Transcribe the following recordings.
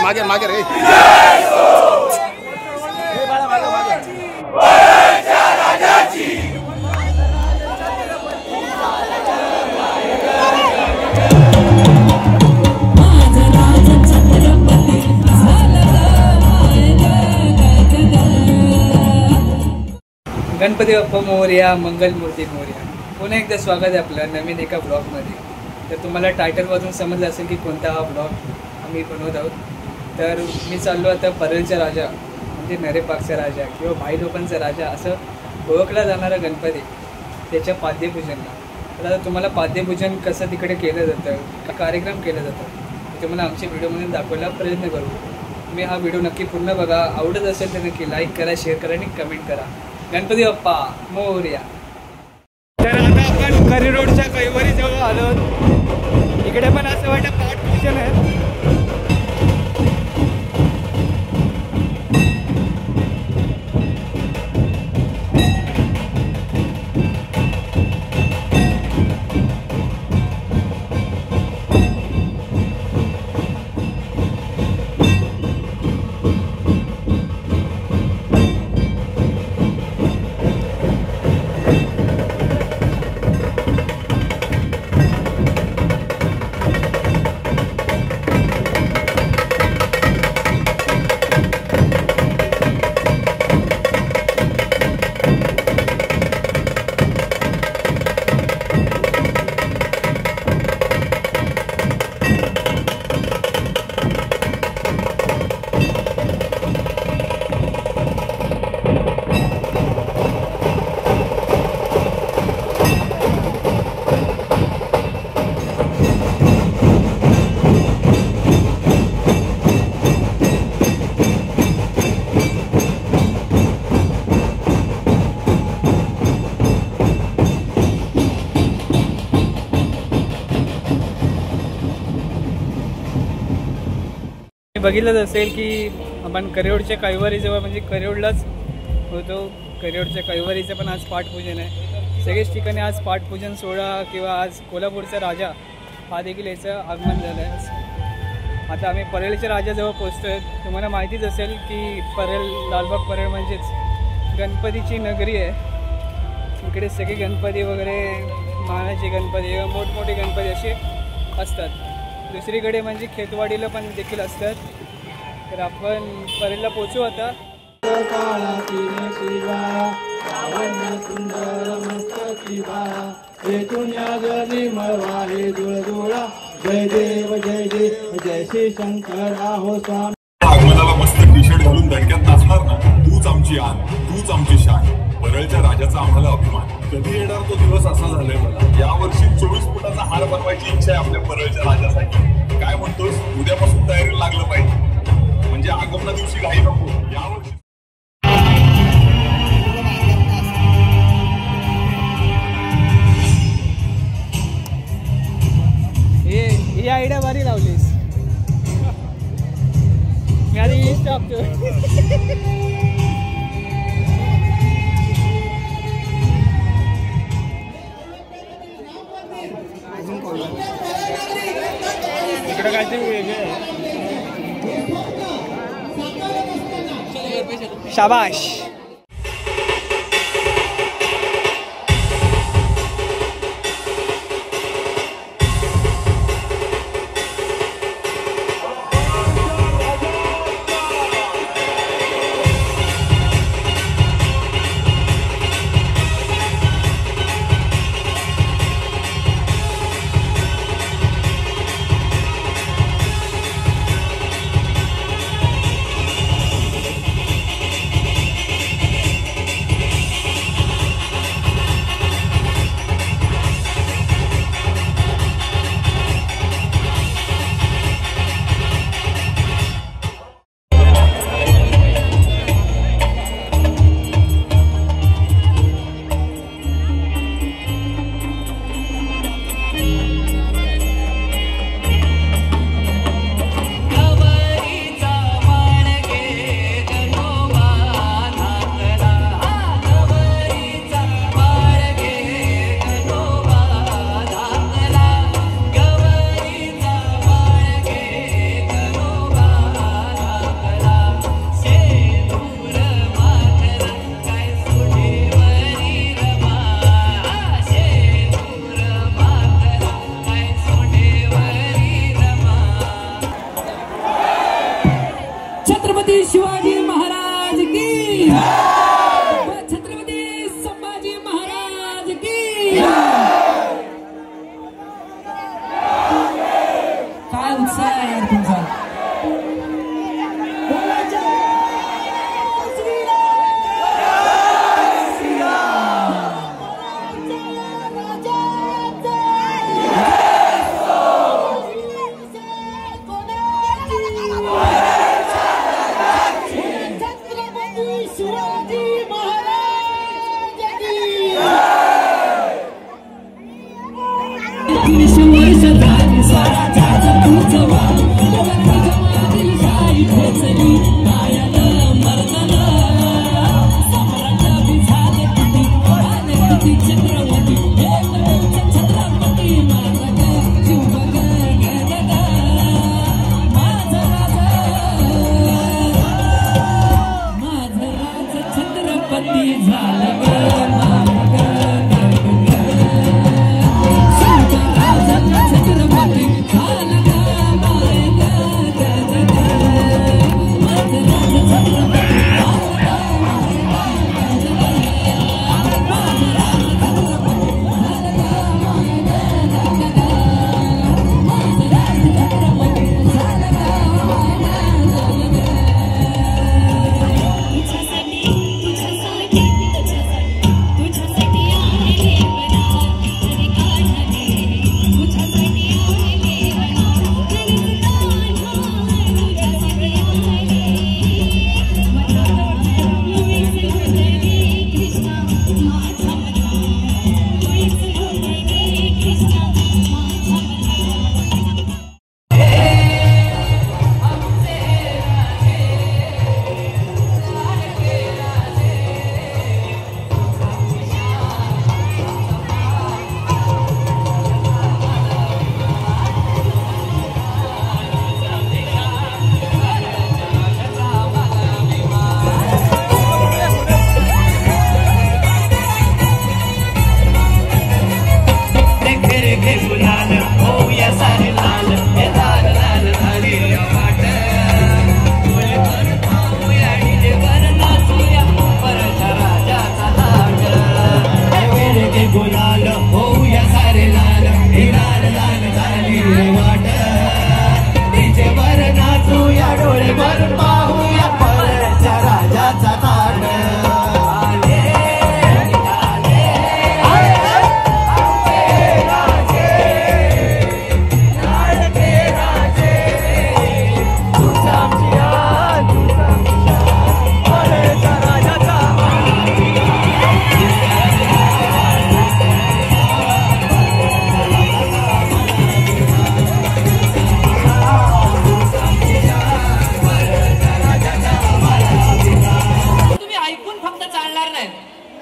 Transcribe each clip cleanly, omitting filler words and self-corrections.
मागे मागे रे. गणपती बाप्पा मोरया, मंगलमूर्ती मोरया. पुन्हा एकदा स्वागत आहे आपलं नवीन एका ब्लॉगमध्ये. तर तुम्हाला टायटलमधून समजलं असेल की कोणता हा ब्लॉग आम्ही बनवत आहोत. तर मी चाललो आता परळचा राजा म्हणजे नरेपाकचा राजा किंवा भाई लोकांचा राजा असं ओळखला जाणारा गणपती त्याच्या पाद्यपूजनला. तर आता तुम्हाला पाद्यपूजन कसं तिकडे केलं जातं, कार्यक्रम केला जातं ते तुम्हाला आमच्या व्हिडिओमधून दाखवायला प्रयत्न करू. तुम्ही हा व्हिडिओ नक्की पूर्ण बघा. आवडत असेल तर नक्की लाईक करा, शेअर करा आणि कमेंट करा. गणपती बाप्पा मोरया. तर आता आपण करी रोडच्या कैवारी जवळ आलो. इकडे पण असं वाटतं पाठपूजन आहे. बघितलंच असेल की आपण करियोडच्या कैवारीजवळ म्हणजे करियोडलाच होतो. करियोडच्या कैवारीचं पण आज पाठपूजन आहे. सगळेच ठिकाणी आज पाठपूजन सोहळा किंवा आज कोल्हापूरचा राजा हा देखील याचं आगमन झालं आहे. आता आम्ही परळच्या राजाजवळ पोचतो आहे. तुम्हाला माहितीच असेल की परळ, लालबाग परळ म्हणजेच गणपतीची नगरी आहे. इकडे सगळे गणपती वगैरे, मानाचे गणपती किंवा मोठमोठे गणपती असे असतात. दुसरीकडे म्हणजे खेतवाडीला पण देखील असतात. तर आपण परळला पोचू आता. जय देव जय देव जय श्री शंकरा हो स्वामी. आगमनाला मस्त टी शर्ट घालून दणक्यात नाचणार ना, तूच आमची आन, तूच आमची शान. परळच्या राजाचा आम्हाला अभिमान. कधी येणार तो दिवस असा झालाय मला. यावर्षी 24 फुटाचा हार बनवायची इच्छा आहे आपल्या परळच्या राजासाठी. काय म्हणतोस, उद्यापासून तयारीला लागलं पाहिजे म्हणजे आगमना दिवशी घाई नको. यावर्षी ही आयडिया भारी लावलीस. मी आधी लिस्ट टाकतो. इकडं काय ते शाबाश.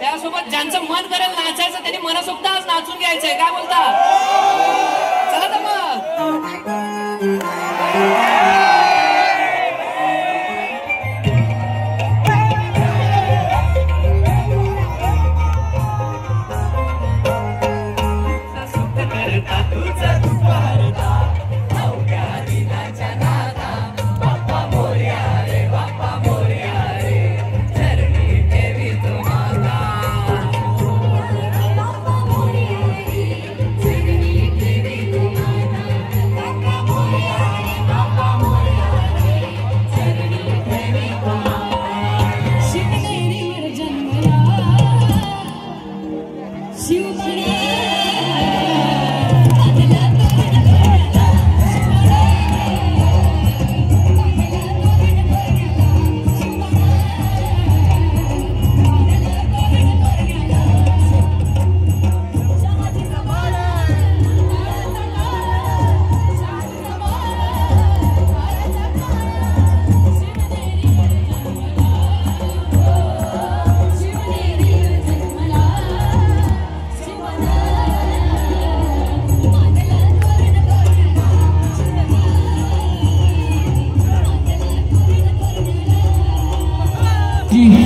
त्यासोबत ज्यांचं मन करेल नाचायचं त्यांनी मनसोक्त आज नाचून घ्यायचंय. काय बोलता? चला तर मग.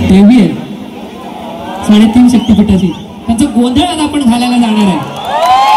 देवी आहे 3.5 शक्तिपीठाची, त्यांचं गोंधळ आता आपण घालायला जाणार आहे.